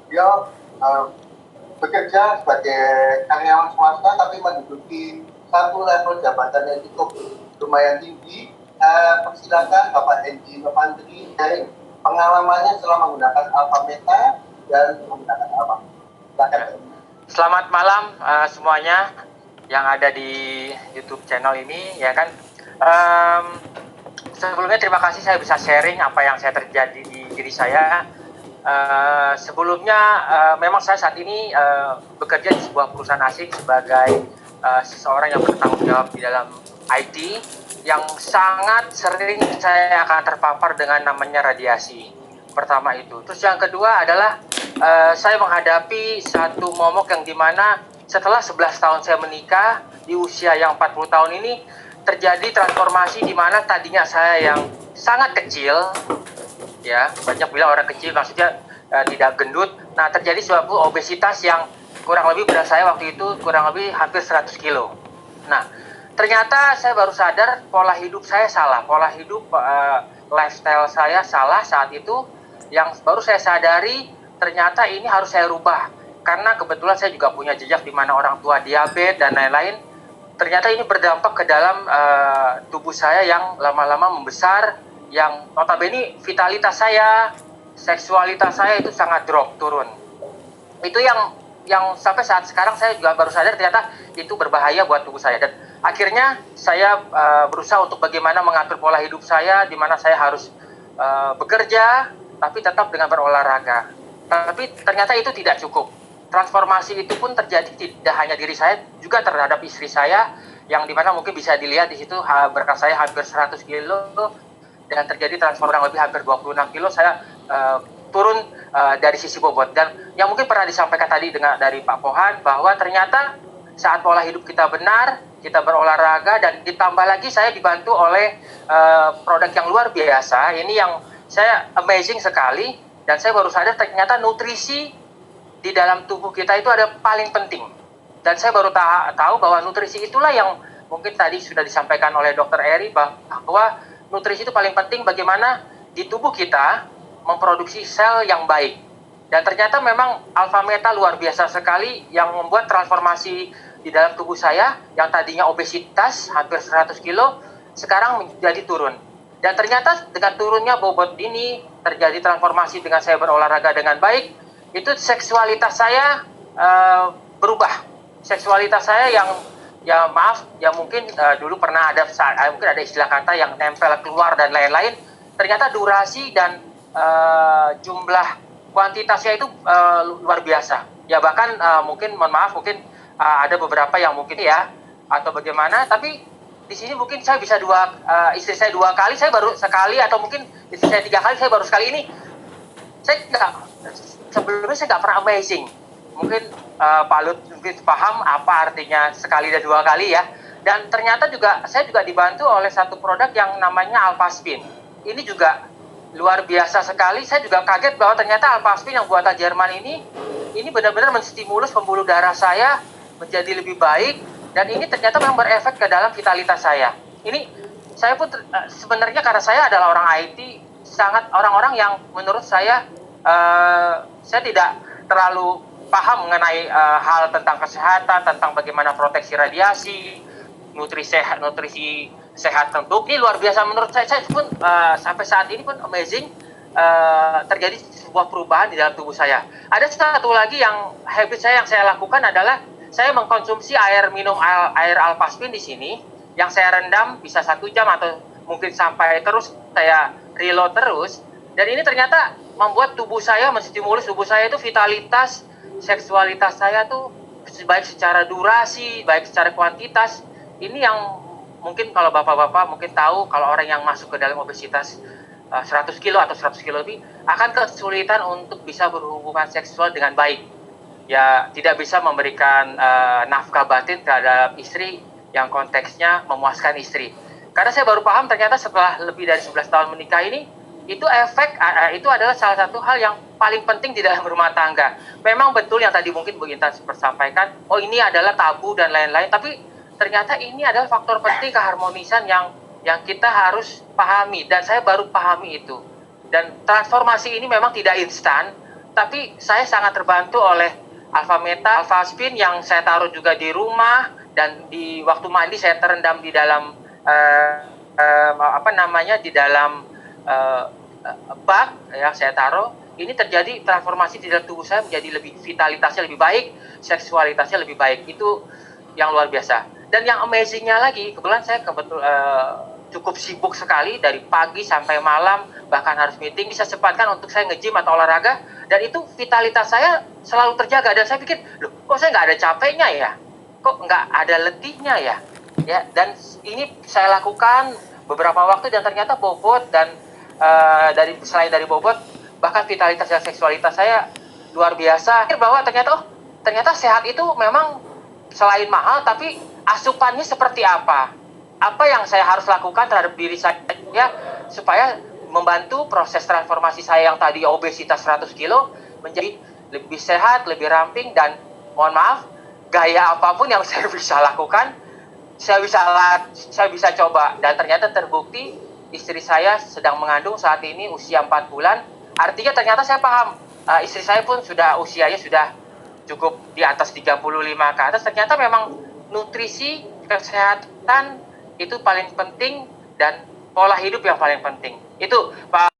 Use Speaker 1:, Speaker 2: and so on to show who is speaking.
Speaker 1: Beliau bekerja sebagai karyawan swasta tapi menduduki satu level jabatan yang cukup lumayan tinggi. Persilakan Bapak Hendy Novandri dari pengalamannya setelah menggunakan Alpha Meta dan menggunakan Alpha. Silakan.
Speaker 2: Selamat malam semuanya yang ada di YouTube channel ini, ya kan. Sebelumnya terima kasih saya bisa sharing apa yang saya terjadi di diri saya. Sebelumnya memang saya saat ini bekerja di sebuah perusahaan asing sebagai seseorang yang bertanggung jawab di dalam IT, yang sangat sering saya akan terpapar dengan namanya radiasi. Pertama itu. Terus yang kedua adalah saya menghadapi satu momok yang dimana setelah 11 tahun saya menikah, di usia yang 40 tahun ini terjadi transformasi di mana tadinya saya yang sangat kecil, ya, banyak bilang orang kecil maksudnya tidak gendut. Nah, terjadi suatu obesitas yang kurang lebih berat saya waktu itu kurang lebih hampir 100 kilo. Nah, ternyata saya baru sadar pola hidup saya salah, pola hidup lifestyle saya salah saat itu. Yang baru saya sadari ternyata ini harus saya rubah, karena kebetulan saya juga punya jejak di mana orang tua diabetes dan lain-lain. Ternyata ini berdampak ke dalam tubuh saya yang lama-lama membesar, yang notabene vitalitas saya, seksualitas saya itu sangat turun. Itu yang sampai saat sekarang saya juga baru sadar ternyata itu berbahaya buat tubuh saya. Dan akhirnya saya berusaha untuk bagaimana mengatur pola hidup saya, di mana saya harus bekerja tapi tetap dengan berolahraga. Tapi ternyata itu tidak cukup. Transformasi itu pun terjadi tidak hanya diri saya, juga terhadap istri saya, yang dimana mungkin bisa dilihat di situ berkat saya hampir 100 kilo, dan terjadi transformasi lebih hampir 26 kilo saya turun dari sisi bobot. Dan yang mungkin pernah disampaikan tadi dari Pak Pohan, bahwa ternyata saat pola hidup kita benar, kita berolahraga, dan ditambah lagi saya dibantu oleh produk yang luar biasa. Ini yang saya amazing sekali, dan saya baru sadar ternyata nutrisi di dalam tubuh kita itu ada paling penting. Dan saya baru tahu bahwa nutrisi itulah yang mungkin tadi sudah disampaikan oleh Dr. Eri, bahwa nutrisi itu paling penting bagaimana di tubuh kita memproduksi sel yang baik. Dan ternyata memang Alpha Meta luar biasa sekali yang membuat transformasi di dalam tubuh saya yang tadinya obesitas hampir 100 kilo sekarang menjadi turun. Dan ternyata dengan turunnya bobot ini terjadi transformasi dengan saya berolahraga dengan baik, itu seksualitas saya berubah. Seksualitas saya yang, ya maaf, ya mungkin dulu pernah ada mungkin ada istilah kata yang nempel keluar dan lain-lain. Ternyata durasi dan jumlah kuantitasnya itu luar biasa. Ya bahkan mungkin mohon maaf, mungkin ada beberapa yang mungkin ya atau bagaimana, tapi di sini mungkin saya bisa istri saya 2 kali, saya baru sekali, atau mungkin istri saya 3 kali, saya baru sekali ini. Saya sebelumnya saya nggak pernah amazing. Mungkin Pak Lut mungkin paham apa artinya sekali dan 2 kali ya. Dan ternyata juga saya juga dibantu oleh satu produk yang namanya Alpha Spin. Ini juga luar biasa sekali. Saya juga kaget bahwa ternyata Alpha Spin yang buatan Jerman ini benar-benar menstimulus pembuluh darah saya menjadi lebih baik. Dan ini ternyata memang berefek ke dalam vitalitas saya. Ini saya pun sebenarnya karena saya adalah orang IT, sangat orang-orang yang menurut saya tidak terlalu paham mengenai hal tentang kesehatan, tentang bagaimana proteksi radiasi, nutrisi sehat tentu. Ini luar biasa menurut saya pun sampai saat ini pun amazing, terjadi sebuah perubahan di dalam tubuh saya. Ada satu lagi yang habit saya yang saya lakukan adalah saya mengkonsumsi air Alpha Spin di sini, yang saya rendam bisa 1 jam atau mungkin sampai terus saya reload terus. Dan ini ternyata membuat tubuh saya, menstimulus tubuh saya itu vitalitas, seksualitas saya tuh baik secara durasi, baik secara kuantitas. Ini yang mungkin kalau bapak-bapak mungkin tahu, kalau orang yang masuk ke dalam obesitas 100 kilo atau 100 kilo lebih akan kesulitan untuk bisa berhubungan seksual dengan baik. Ya tidak bisa memberikan nafkah batin terhadap istri yang konteksnya memuaskan istri. Karena saya baru paham ternyata setelah lebih dari 11 tahun menikah ini, itu itu adalah salah satu hal yang paling penting di dalam rumah tangga. Memang betul yang tadi mungkin Bu Intan sampaikan, oh ini adalah tabu dan lain-lain, tapi ternyata ini adalah faktor penting keharmonisan yang kita harus pahami, dan saya baru pahami itu. Dan transformasi ini memang tidak instan. tapi saya sangat terbantu oleh Alpha Meta, Alpha Spin yang saya taruh juga di rumah, dan di waktu mandi saya terendam di dalam di dalam bak yang saya taruh. Ini terjadi transformasi di dalam tubuh saya menjadi lebih, vitalitasnya lebih baik, seksualitasnya lebih baik. Itu yang luar biasa. Dan yang amazingnya lagi, kebetulan saya cukup sibuk sekali dari pagi sampai malam, bahkan harus meeting, bisa sempatkan untuk saya nge-gym atau olahraga, dan itu vitalitas saya selalu terjaga. Dan saya pikir, loh, kok saya nggak ada capeknya ya? Kok nggak ada letihnya ya? Ya, dan ini saya lakukan beberapa waktu dan ternyata bobot, dan selain dari bobot, bahkan vitalitas dan seksualitas saya luar biasa. Bahwa ternyata sehat itu memang selain mahal, tapi asupannya seperti apa? Apa yang saya harus lakukan terhadap diri saya supaya membantu proses transformasi saya yang tadi obesitas 100 kilo menjadi lebih sehat, lebih ramping, dan mohon maaf, gaya apapun yang saya bisa lakukan, saya bisa coba. Dan ternyata terbukti istri saya sedang mengandung saat ini usia 4 bulan. Artinya ternyata saya paham, istri saya pun usianya sudah cukup di atas 35 ke atas. Ternyata memang nutrisi, kesehatan itu paling penting, dan pola hidup yang paling penting. Itu Pak.